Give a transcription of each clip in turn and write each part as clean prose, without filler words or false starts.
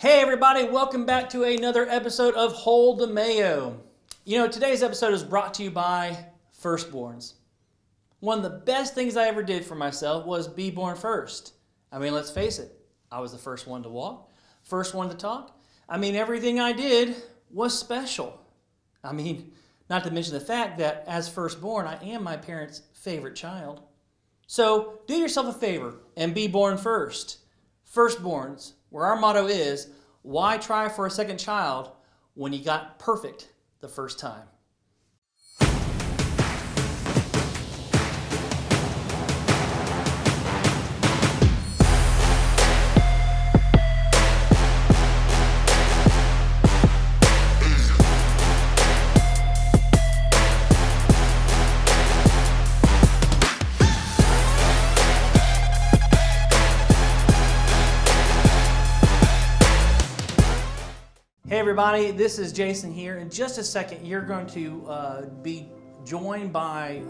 Hey everybody, welcome back to another episode of Hold the Mayo. You know, today's episode is brought to you by Firstborns. One of the best things I ever did for myself was be born first. I mean, let's face it, I was the first one to walk, first one to talk. I mean, everything I did was special. I mean, not to mention the fact that as firstborn, I am my parents' favorite child. So do yourself a favor and be born first. Firstborns, where our motto is, why try for a second child when you got perfect the first time? Hey everybody, this is Jason here. In just a second, you're going to be joined by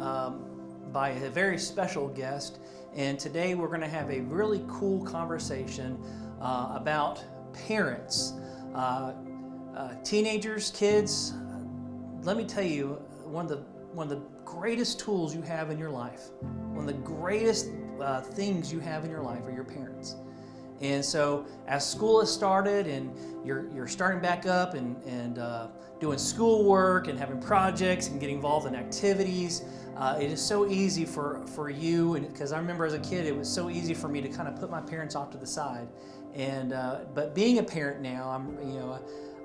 a very special guest, and today we're going to have a really cool conversation about parents, teenagers, kids. Let me tell you, one of the greatest tools you have in your life, one of the greatest things you have in your life are your parents. And so as school has started and you're starting back up and doing schoolwork and having projects and getting involved in activities, it is so easy for you, and because I remember as a kid it was so easy for me to kind of put my parents off to the side. And but being a parent now,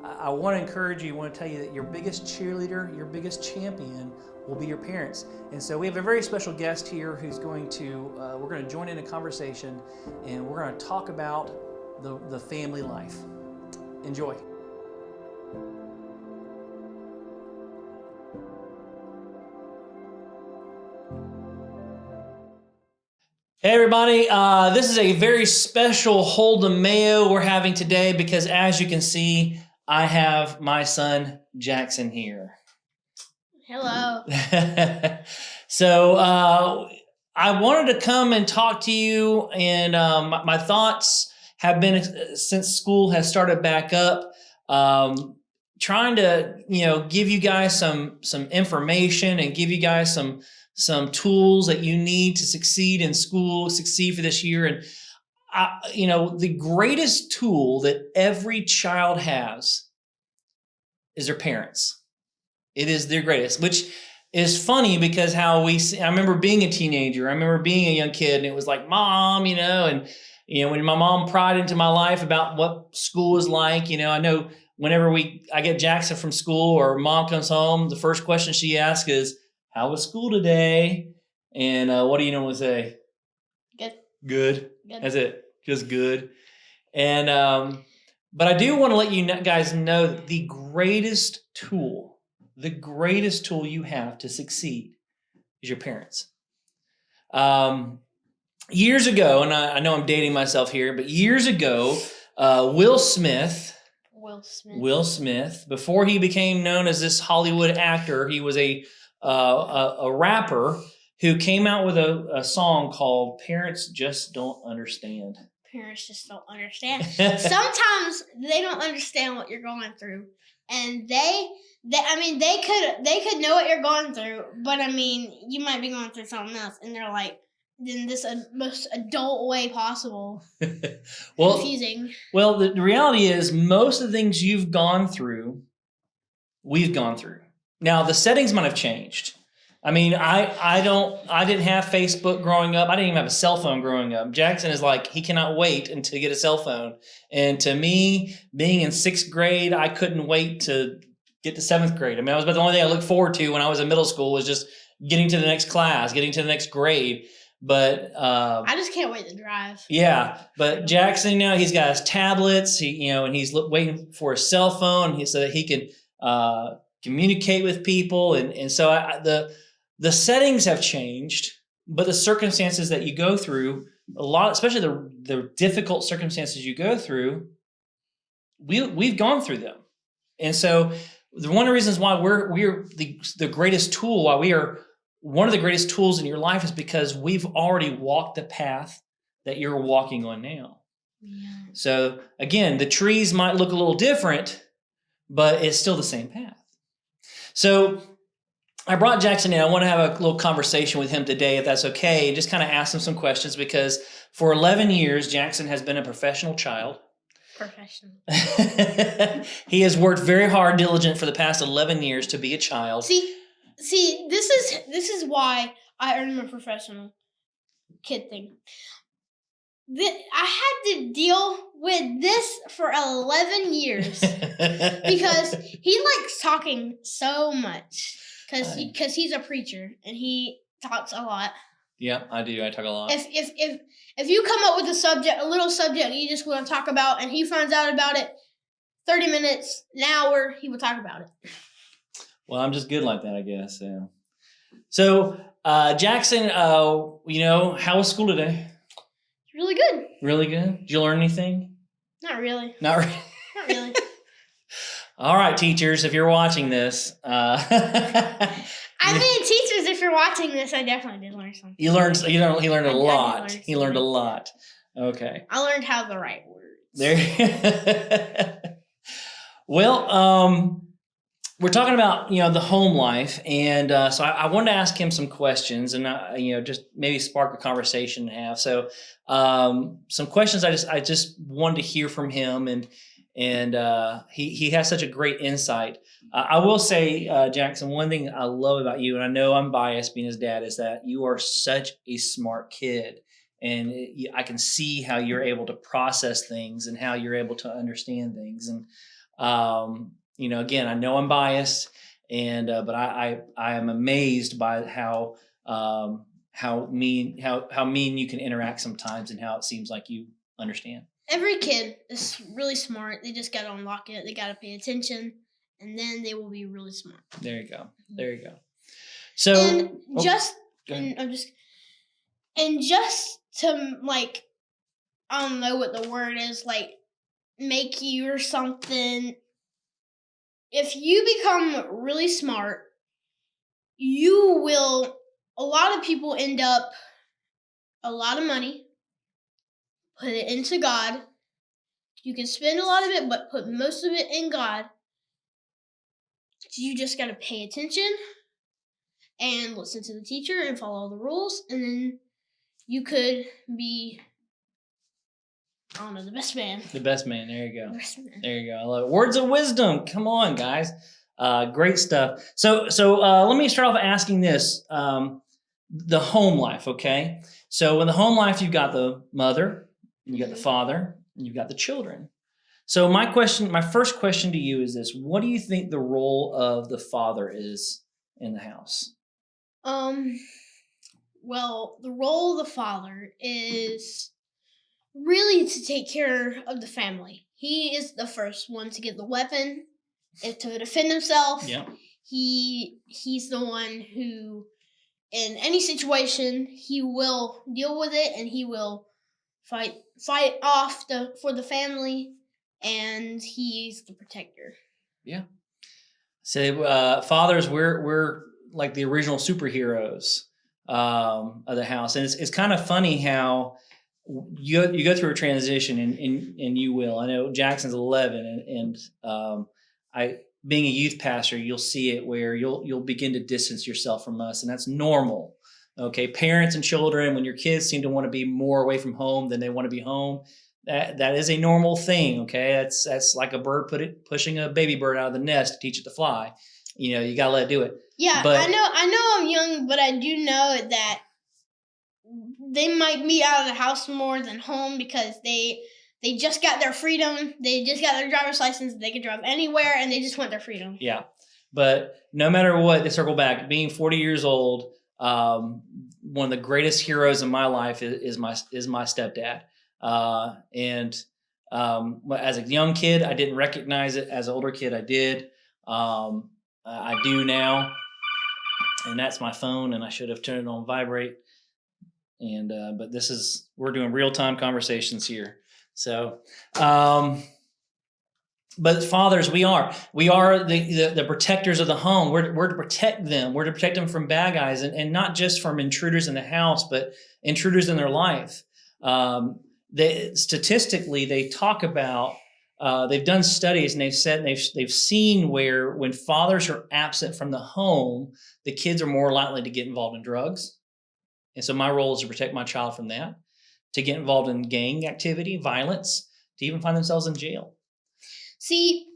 I want to encourage you, I want to tell you that your biggest cheerleader, your biggest champion will be your parents. And so we have a very special guest here who's going to, we're going to join in a conversation, and we're going to talk about the family life. Enjoy. Hey everybody, this is a very special Hold the Mayo we're having today because as you can see, I have my son Jaxon here. Hello. So I wanted to come and talk to you, and my thoughts have been, since school has started back up, trying to give you guys some information and give you guys some tools that you need to succeed in school, succeed for this year. And the greatest tool that every child has is their parents. It is their greatest, which is funny because I remember being a teenager. I remember being a young kid, and it was like, Mom, and when my mom pried into my life about what school was like, I know whenever I get Jaxon from school or Mom comes home, the first question she asks is, how was school today? And what do you normally say? Good. Good. Good. That's it. Just good. And but I do want to let you guys know that the greatest tool you have to succeed is your parents. Years ago, and I know I'm dating myself here, but years ago, Will Smith, before he became known as this Hollywood actor, he was a rapper who came out with a song called "Parents Just Don't Understand." Parents just don't understand. Sometimes they don't understand what you're going through, and they could know what you're going through, but you might be going through something else, and they're like, in this most adult way possible. Well, confusing. Well, the reality is most of the things you've gone through, we've gone through. Now the settings might have changed. I didn't have Facebook growing up. I didn't even have a cell phone growing up. Jaxon is like, he cannot wait until he get a cell phone. And to me, being in 6th grade, I couldn't wait to get to 7th grade. That was about the only thing I looked forward to when I was in middle school was just getting to the next class, getting to the next grade. But I just can't wait to drive. Yeah, but Jaxon now, he's got his tablets, and he's waiting for a cell phone so that he can communicate with people. And so the settings have changed, but the circumstances that you go through, especially the difficult circumstances you go through, we've gone through them. And so one of the reasons why we're the greatest tool, why we are one of the greatest tools in your life, is because we've already walked the path that you're walking on now. Yeah. So again, the trees might look a little different, but it's still the same path. So I brought Jaxon in. I want to have a little conversation with him today, if that's okay. Just kind of ask him some questions because for 11 years, Jaxon has been a professional child. Professional. He has worked very hard, diligent for the past 11 years to be a child. See, this is why I earned my professional kid thing. I had to deal with this for 11 years because he likes talking so much because he's a preacher and he talks a lot. Yeah, I do. I talk a lot. If you come up with a little subject you just want to talk about, and he finds out about it 30 minutes, an hour, he will talk about it. Well, I'm just good like that, I guess. Yeah. So, Jaxon, how was school today? Really good. Really good? Did you learn anything? Not really. Not really. Not really. All right, teachers, if you're watching this, I mean, teachers, if you're watching this, I definitely did learn something. He learned a lot. He learned a lot. Okay. I learned how to write words. There. Well, we're talking about the home life, and so I wanted to ask him some questions, and just maybe spark a conversation to have. So, some questions I just wanted to hear from him, and he has such a great insight. I will say, Jaxon, one thing I love about you, and I know I'm biased being his dad, is that you are such a smart kid. And I can see how you're able to process things and how you're able to understand things. And, again, I know I'm biased, but I am amazed by how mean you can interact sometimes and how it seems like you understand. Every kid is really smart. They just got to unlock it. They got to pay attention, and then they will be really smart. There you go. There you go. So, just to, like, I don't know what the word is, like, make you or something. If you become really smart, a lot of people end up a lot of money, put it into God. You can spend a lot of it, but put most of it in God. You just got to pay attention and listen to the teacher and follow the rules, and then you could be, I don't know, the best man. The best man. There you go. There you go. I love it. Words of wisdom. Come on, guys. Great stuff. So let me start off asking this. The home life, okay? So in the home life, you've got the mother, you got the father, and you've got the children. So my first question to you is this: what do you think the role of the father is in the house? Well, the role of the father is really to take care of the family. He is the first one to get the weapon, to defend himself. Yeah. He's the one who, in any situation, he will deal with it, and he will fight off for the family, and he's the protector. Yeah. So fathers, we're like the original superheroes of the house, and it's kind of funny how you go through a transition, and you will. I know Jaxon's 11, and being a youth pastor, you'll see it where you'll begin to distance yourself from us, and that's normal. Okay, parents and children, when your kids seem to want to be more away from home than they want to be home, that is a normal thing. Okay, that's like a bird pushing a baby bird out of the nest to teach it to fly. You gotta let it do it. Yeah, but I know I'm young, but I do know that they might be out of the house more than home because they just got their freedom. They just got their driver's license. They can drive anywhere, and they just want their freedom. Yeah, but no matter what, they circle back. Being 40 years old, one of the greatest heroes in my life is my stepdad. And as a young kid, I didn't recognize it. As an older kid, I did. I do now, and that's my phone. And I should have turned it on vibrate. And but we're doing real time conversations here. So, but fathers, we are the protectors of the home. We're to protect them. We're to protect them from bad guys, and not just from intruders in the house, but intruders in their life. statistically they talk about they've done studies and they've said they've seen where when fathers are absent from the home, the kids are more likely to get involved in drugs. And so my role is to protect my child from that, to get involved in gang activity, violence, to even find themselves in jail. See,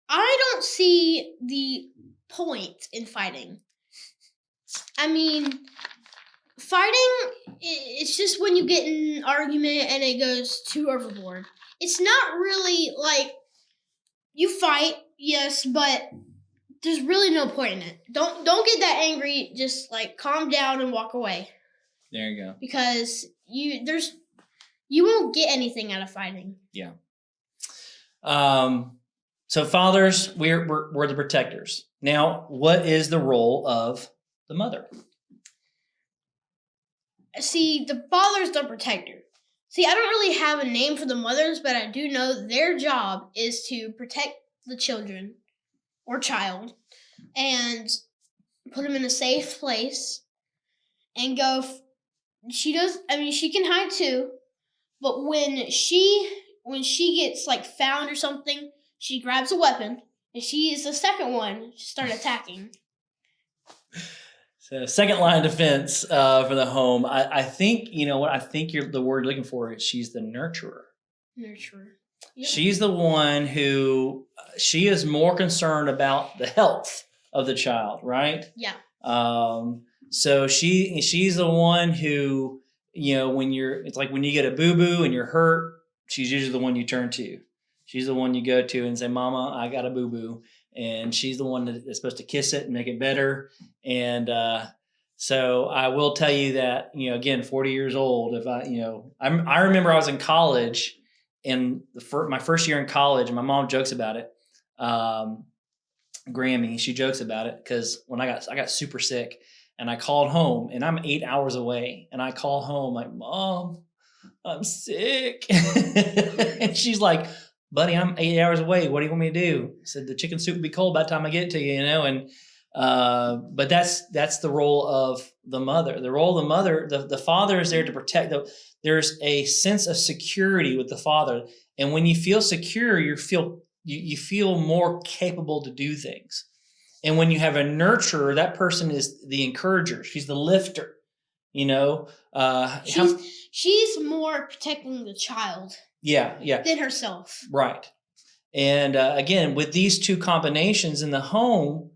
I don't see the point in fighting. I mean, fighting, it's just when you get in an argument and it goes too overboard. It's not really like you fight, yes, but there's really no point in it. Don't get that angry. Just like calm down and walk away. There you go. Because you won't get anything out of fighting. Yeah. So fathers, we're the protectors. Now, what is the role of the mother? See, the father's the protector. See, I don't really have a name for the mothers, but I do know their job is to protect the children or child and put them in a safe place and go. She can hide too, but when she gets like found or something, she grabs a weapon and she is the second one to start attacking. So second line defense for the home. I think, you know what, I think the word you're looking for is she's the nurturer. Nurturer. Yep. She's the one who, she is more concerned about the health of the child, right? Yeah. So she's the one who, you know, it's like when you get a boo-boo and you're hurt, she's usually the one you turn to. She's the one you go to and say, Mama, I got a boo-boo. And she's the one that's supposed to kiss it and make it better. And so I will tell you that, you know, again, 40 years old, if I remember I was in college and my first year in college, and my mom jokes about it. Grammy, she jokes about it because when I got super sick and I called home and I'm 8 hours away and I call home like, Mom, I'm sick. And she's like, buddy, I'm 8 hours away. What do you want me to do? I said, the chicken soup will be cold by the time I get to you, you know? And, but that's the role of the mother. The role of the mother, the father is there to protect. There's a sense of security with the father. And when you feel secure, you feel more capable to do things. And when you have a nurturer, that person is the encourager. She's the lifter, you know? She's more protecting the child. Yeah. Than herself. Right. And again, with these two combinations in the home,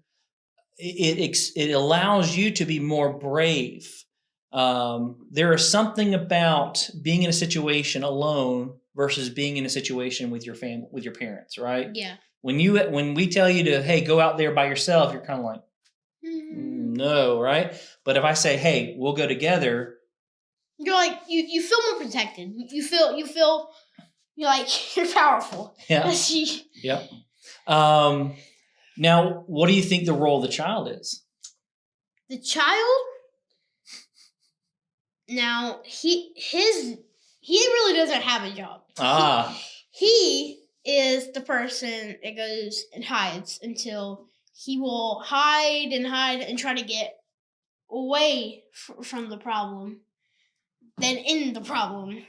it allows you to be more brave. There is something about being in a situation alone versus being in a situation with your family, with your parents, right? Yeah. When we tell you to, hey, go out there by yourself, you're kind of like, no, right? But if I say, hey, we'll go together, you're like you feel more protected. You feel you're like you're powerful. Yeah. Yeah. Now, what do you think the role of the child is? The child. Now he really doesn't have a job. He is the person that goes and hides until he will hide and try to get away from the problem than in the problem.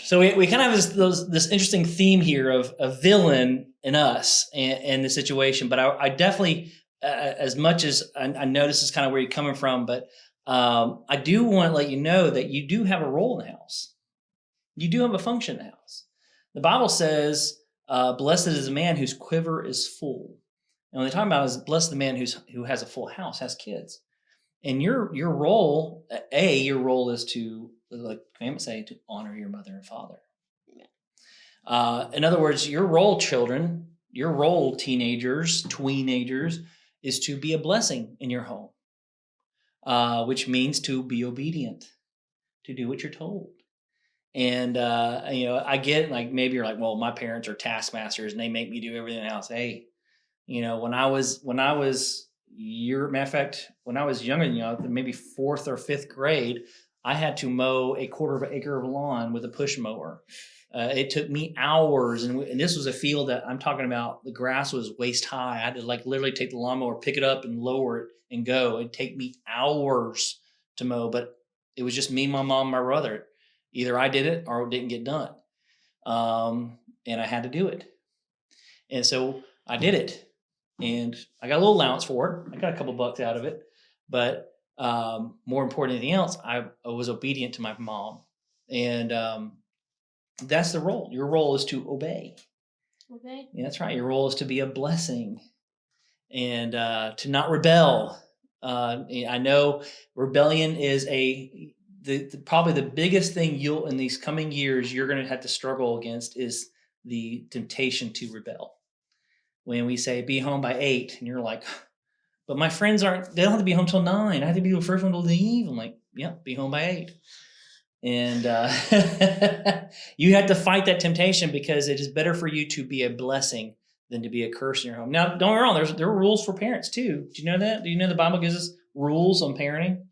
So we kind of have this interesting theme here of a villain in us and the situation. But I definitely, as much as I know this is kind of where you're coming from, but I do want to let you know that you do have a role in the house. You do have a function in the house. The Bible says, blessed is the man whose quiver is full. And when they talk about is blessed the man who has a full house, has kids. And your role, your role is to, like commandments say, to honor your mother and father. Yeah. In other words, your role, children, your role, teenagers, tweenagers, is to be a blessing in your home, which means to be obedient, to do what you're told. And I get like maybe you're like, well, my parents are taskmasters and they make me do everything else. Hey, when I was matter of fact, when I was younger than you, maybe 4th or 5th grade, I had to mow a 1/4 acre of lawn with a push mower. It took me hours, and this was a field that I'm talking about. The grass was waist high. I had to like literally take the lawnmower, pick it up, and lower it and go. It'd take me hours to mow, but it was just me, my mom, my brother. Either I did it or it didn't get done. And I had to do it. And so I did it. And I got a little allowance for it. I got a couple bucks out of it. But more important than anything else, I was obedient to my mom. And that's the role. Your role is to obey. Okay. Yeah, that's right. Your role is to be a blessing and to not rebel. I know rebellion is probably the biggest thing you'll in these coming years you're going to have to struggle against is the temptation to rebel. When we say be home by 8, and you're like, but my friends they don't have to be home till 9. I have to be the first one to leave. I'm like, yeah, be home by 8. And you have to fight that temptation because it is better for you to be a blessing than to be a curse in your home. Now, don't get me wrong, there are rules for parents too. Do you know that? Do you know the Bible gives us rules on parenting?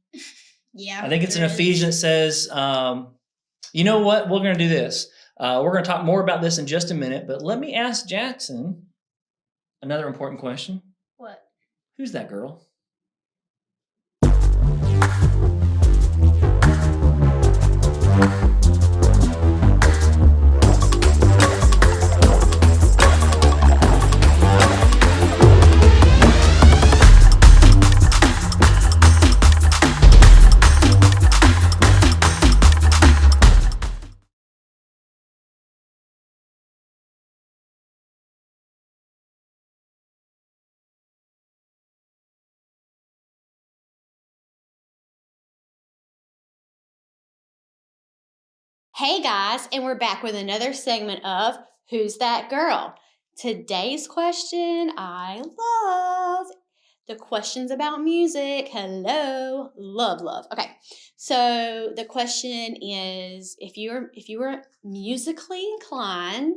Yeah. I think it's in Ephesians. It says, you know what? We're going to do this. We're going to talk more about this in just a minute, but let me ask Jaxon another important question. What? Who's that girl? Hey guys, and we're back with another segment of Who's That Girl? Today's question I love. The questions about music. Hello. Love. Okay. So the question is if you were musically inclined,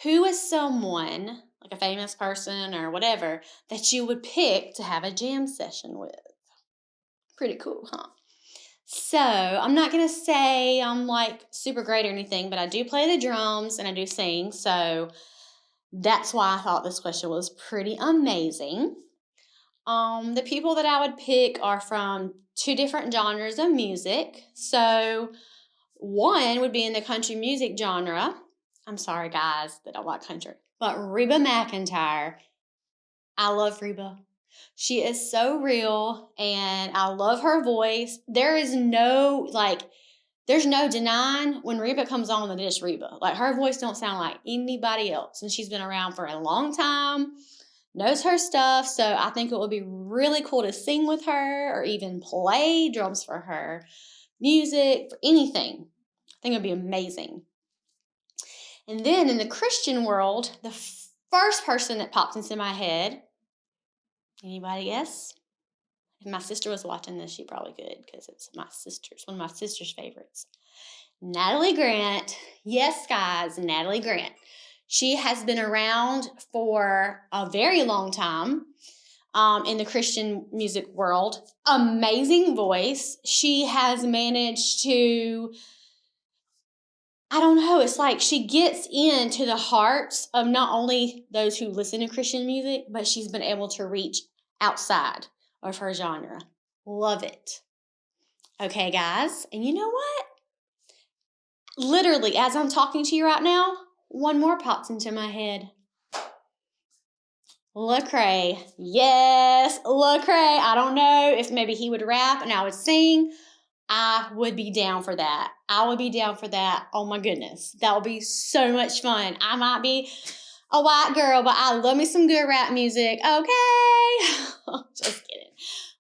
who is someone, like a famous person or whatever, that you would pick to have a jam session with? Pretty cool, huh? So, I'm not going to say I'm like super great or anything, but I do play the drums and I do sing. So, that's why I thought this question was pretty amazing. The people that I would pick are from 2 different genres of music. So, one would be in the country music genre. I'm sorry, guys, that don't like country. But Reba McEntire. I love Reba. She is so real and I love her voice. There's no denying when Reba comes on that it's Reba. Like her voice don't sound like anybody else. And she's been around for a long time, knows her stuff. So I think it would be really cool to sing with her or even play drums for her, music, for anything. I think it would be amazing. And then in the Christian world, the first person that pops into my head, anybody guess? If my sister was watching this, she probably could because it's one of my sister's favorites. Natalie Grant. Yes, guys, Natalie Grant. She has been around for a very long time in the Christian music world. Amazing voice. She has managed to, I don't know, it's like she gets into the hearts of not only those who listen to Christian music, but she's been able to reach outside of her genre. Love it. Okay, guys, and you know what? Literally, as I'm talking to you right now, one more pops into my head. Lecrae. Yes, Lecrae. I don't know if maybe he would rap and I would sing. I would be down for that. I would be down for that. Oh my goodness. That would be so much fun. I might be a white girl, but I love me some good rap music. Okay. Just kidding.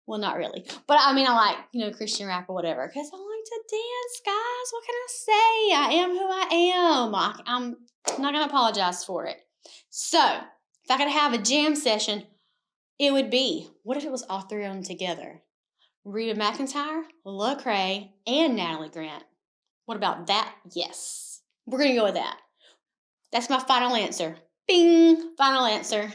Well, not really. But I mean, I like, Christian rap or whatever because I like to dance, guys. What can I say? I am who I am. I'm not going to apologize for it. So, if I could have a jam session, it would be, what if it was all 3 of them together? Reba McEntire, Lecrae, and Natalie Grant. What about that? Yes. We're going to go with that. That's my final answer. Bing! Final answer.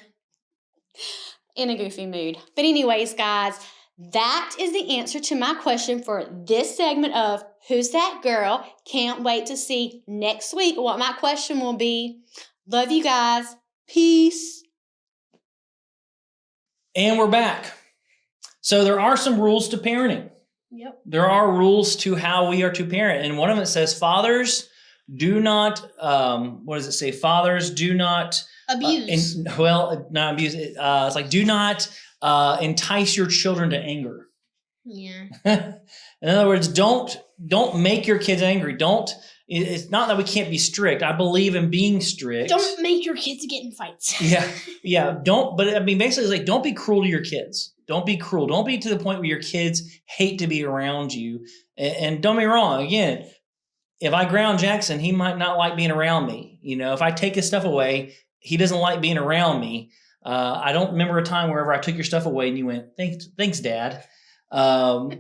In a goofy mood. But anyways, guys, that is the answer to my question for this segment of Who's That Girl? Can't wait to see next week what my question will be. Love you guys. Peace. And we're back. So there are some rules to parenting. Yep. There are rules to how we are to parent. And one of them says, fathers, do not, what does it say? Fathers, do not abuse. Not abuse. It's like, do not entice your children to anger. Yeah. In other words, don't make your kids angry. It's not that we can't be strict. I believe in being strict. Don't make your kids get in fights. Yeah. But I mean, basically, it's like, don't be cruel to your kids. Don't be cruel. Don't be to the point where your kids hate to be around you. And don't be wrong. Again, if I ground Jaxon, he might not like being around me. If I take his stuff away, he doesn't like being around me. I don't remember a time wherever I took your stuff away and you went, thanks, Dad. So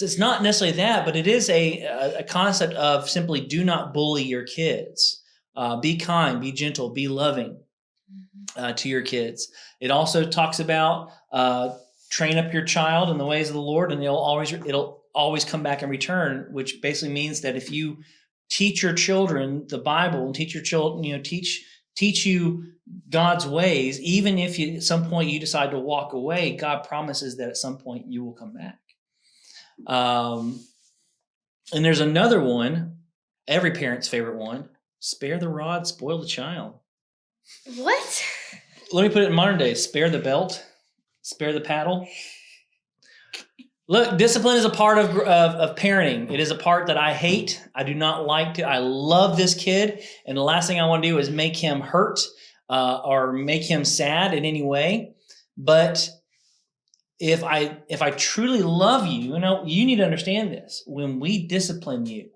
it's not necessarily that, but it is a concept of simply do not bully your kids. Be kind, be gentle, be loving to your kids. It also talks about train up your child in the ways of the Lord, and it'll always come back and return, which basically means that if you teach your children the Bible and teach your children, teach you God's ways, even if at some point you decide to walk away, God promises that at some point you will come back. And there's another one, every parent's favorite one: spare the rod, spoil the child. What? Let me put it in modern day: spare the belt, spare the paddle. Look, discipline is a part of parenting. It is a part that I hate. I do not like to. I love this kid, and the last thing I want to do is make him hurt or make him sad in any way. But if I truly love you, you need to understand this. When we discipline you,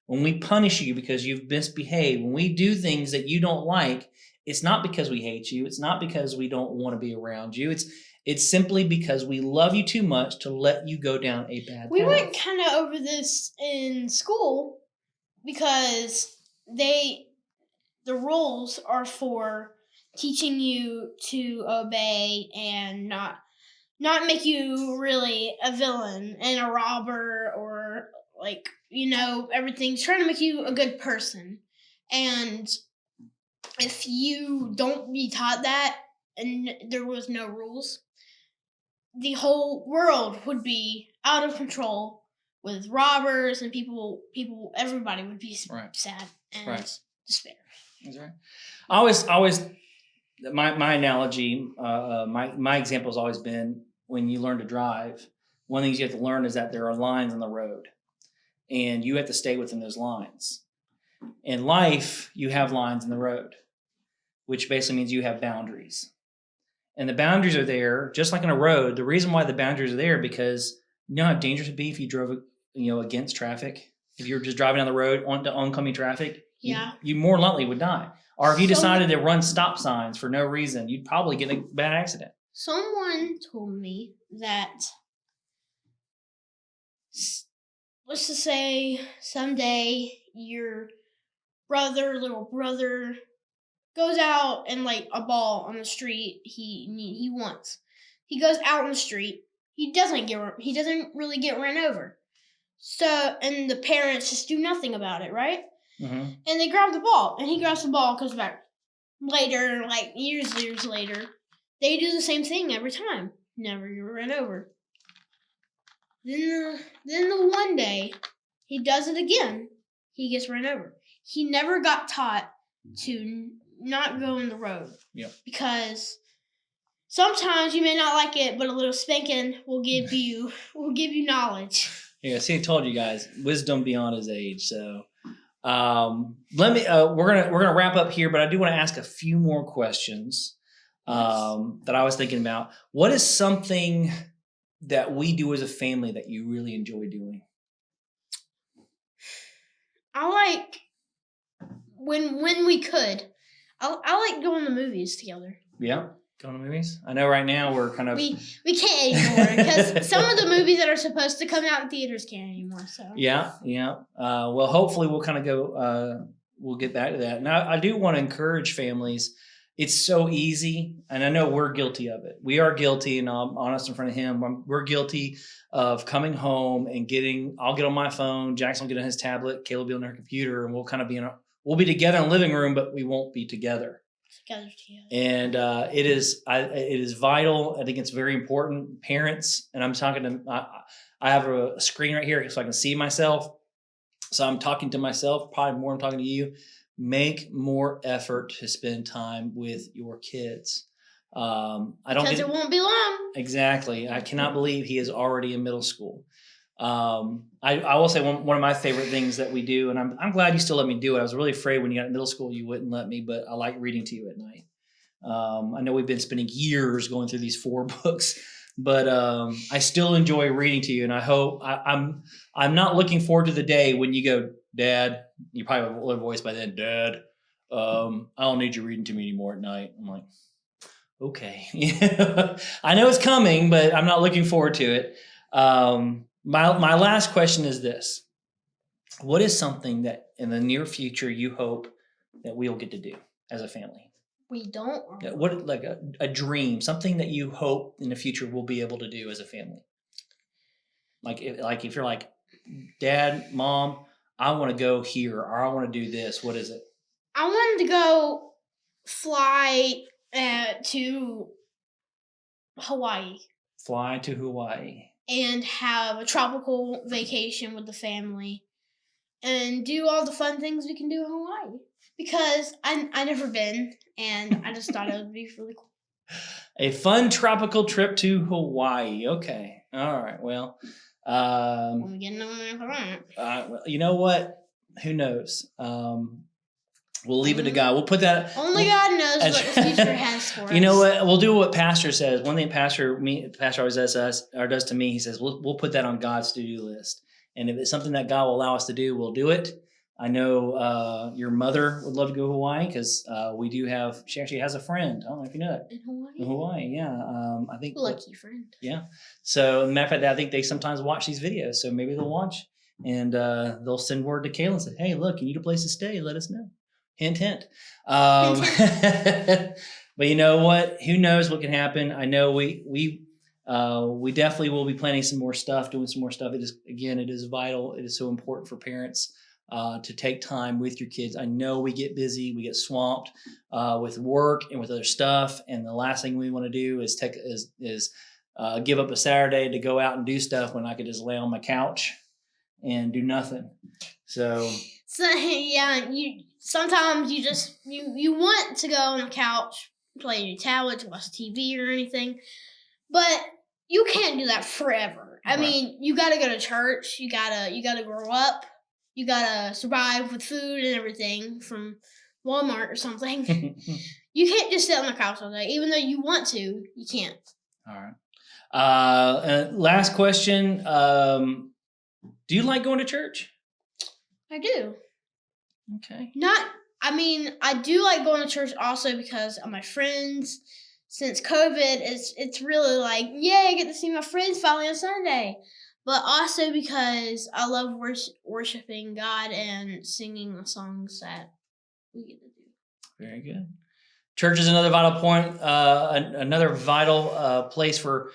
when we punish you because you've misbehaved, when we do things that you don't like, it's not because we hate you. It's not because we don't want to be around you. It's simply because we love you too much to let you go down a bad path. We went kind of over this in school because the rules are for teaching you to obey and not make you really a villain and a robber or everything's trying to make you a good person. And if you don't be taught that and there was no rules, the whole world would be out of control with robbers and people. Everybody would be sad and despair. That's right. I always, my analogy, my example has always been when you learn to drive. One of the things you have to learn is that there are lines on the road, and you have to stay within those lines. In life, you have lines in the road, which basically means you have boundaries. And the boundaries are there, just like on a road. The reason why the boundaries are there because you know how dangerous it would be if you drove, against traffic. If you were just driving down the road onto oncoming traffic, you more likely would die. Or if you decided to run stop signs for no reason, you'd probably get in a bad accident. Someone told me that, let's just say someday your little brother, goes out and like a ball on the street he wants. He goes out on the street. He doesn't really get run over. So, and the parents just do nothing about it, right? Mm-hmm. And they grab the ball, and he grabs the ball, comes back later, like years later. They do the same thing every time. Never get run over. Then the one day he does it again. He gets run over. He never got taught to not go in the road. Yep. Because sometimes you may not like it, but a little spanking will give you knowledge. Yeah, see, I told you guys, wisdom beyond his age. So let me. We're gonna wrap up here, but I do want to ask a few more questions that I was thinking about. What is something that we do as a family that you really enjoy doing? I like when we could. I like going to movies together. Yeah, going to movies. I know right now we're kind of we can't anymore because some of the movies that are supposed to come out in theaters can't anymore. So yeah. Well, hopefully we'll kind of go. We'll get back to that. Now, I do want to encourage families. It's so easy, and I know we're guilty of it. We are guilty, and I'm honest in front of him. We're guilty of coming home and I'll get on my phone, Jaxon will get on his tablet, Caleb will be on her computer, and we'll kind of we'll be together in the living room, but we won't be together. Gathered together. And it is vital. I think it's very important. Parents, and I'm talking to, I have a screen right here so I can see myself. So I'm talking to myself, probably more I'm talking to you. Make more effort to spend time with your kids. I don't Because it won't be long. Exactly. I cannot believe he is already in middle school. I will say one of my favorite things that we do, and I'm glad you still let me do it. I was really afraid when you got in middle school you wouldn't let me, but I like reading to you at night. I know we've been spending years going through these 4 books, but I still enjoy reading to you, and I hope I'm not looking forward to the day when you go, Dad. You probably have a little voice by then, Dad. I don't need you reading to me anymore at night. I'm like, okay. I know it's coming, but I'm not looking forward to it. My last question is this. What is something that in the near future you hope that we'll get to do as a family? We don't. What, like a dream, something that you hope in the future we'll be able to do as a family? Like if you're like, Dad, Mom, I want to go here, or I want to do this. What is it? I wanted to go fly to Hawaii. Fly to Hawaii. And have a tropical vacation with the family. And do all the fun things we can do in Hawaii. Because I never been, and I just thought it would be really cool. A fun tropical trip to Hawaii. Okay. All right. Well, When we get on there for that. well, you know what? Who knows? We'll leave it to God. We'll put that. Only God knows what the future has for us. You know what? We'll do what Pastor says. One thing Pastor always does to me. He says, "We'll put that on God's to-do list, and if it's something that God will allow us to do, we'll do it." I know your mother would love to go to Hawaii because we do have. She actually has a friend. I don't know if you know that. In Hawaii. In Hawaii, yeah. I think. Lucky friend. Yeah. So, matter of fact, I think they sometimes watch these videos. So maybe they'll watch and they'll send word to Kayla and say, "Hey, look, you need a place to stay. Let us know." Hint, hint. But you know what? Who knows what can happen? I know we definitely will be planning some more stuff, doing some more stuff. It is vital. It is so important for parents to take time with your kids. I know we get busy, we get swamped with work and with other stuff, and the last thing we want to do is give up a Saturday to go out and do stuff when I could just lay on my couch and do nothing. So yeah, sometimes you just you want to go on the couch, play your tablet, watch TV or anything, but you can't do that forever. I mean, you got to go to church. You gotta grow up. You gotta survive with food and everything from Walmart or something. You can't just sit on the couch all day, even though you want to. You can't. All right. And last question. Do you like going to church? I do. Okay. I do like going to church also because of my friends. Since COVID, it's really like, yay, I get to see my friends finally on Sunday. But also because I love worshiping God and singing the songs that we get to do. Very good. Church is another vital point, another vital place for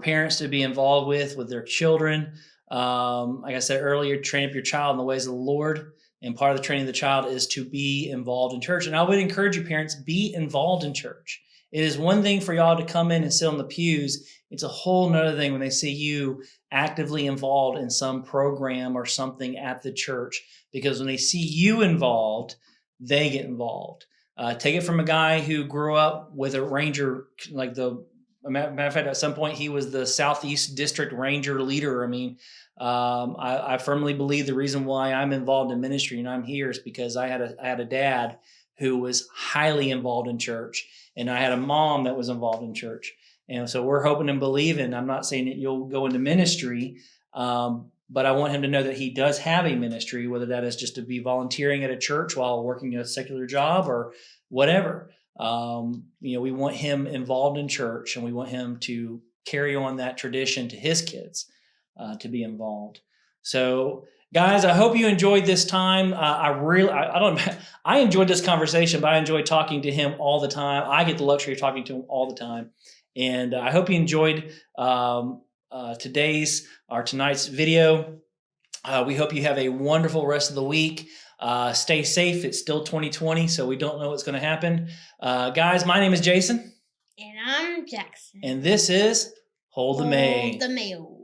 parents to be involved with their children. Like I said earlier, train up your child in the ways of the Lord. And part of the training of the child is to be involved in church. And I would encourage you, parents, be involved in church. It is one thing for y'all to come in and sit on the pews. It's a whole nother thing when they see you actively involved in some program or something at the church. Because when they see you involved, they get involved. Take it from a guy who grew up with a ranger, matter of fact, at some point he was the Southeast District Ranger leader. I mean, I firmly believe the reason why I'm involved in ministry and I'm here is because I had a dad who was highly involved in church, and I had a mom that was involved in church. And so we're hoping and believing. I'm not saying that you'll go into ministry, but I want him to know that he does have a ministry, whether that is just to be volunteering at a church while working a secular job or whatever. We want him involved in church, and we want him to carry on that tradition to his kids to be involved. So, guys, I hope you enjoyed this time. I enjoyed this conversation, but I enjoy talking to him all the time. I get the luxury of talking to him all the time. And I hope you enjoyed tonight's video. We hope you have a wonderful rest of the week. Stay safe. It's still 2020, so we don't know what's going to happen. Guys, my name is Jason. And I'm Jaxon. And this is Hold the May. Hold the Mail.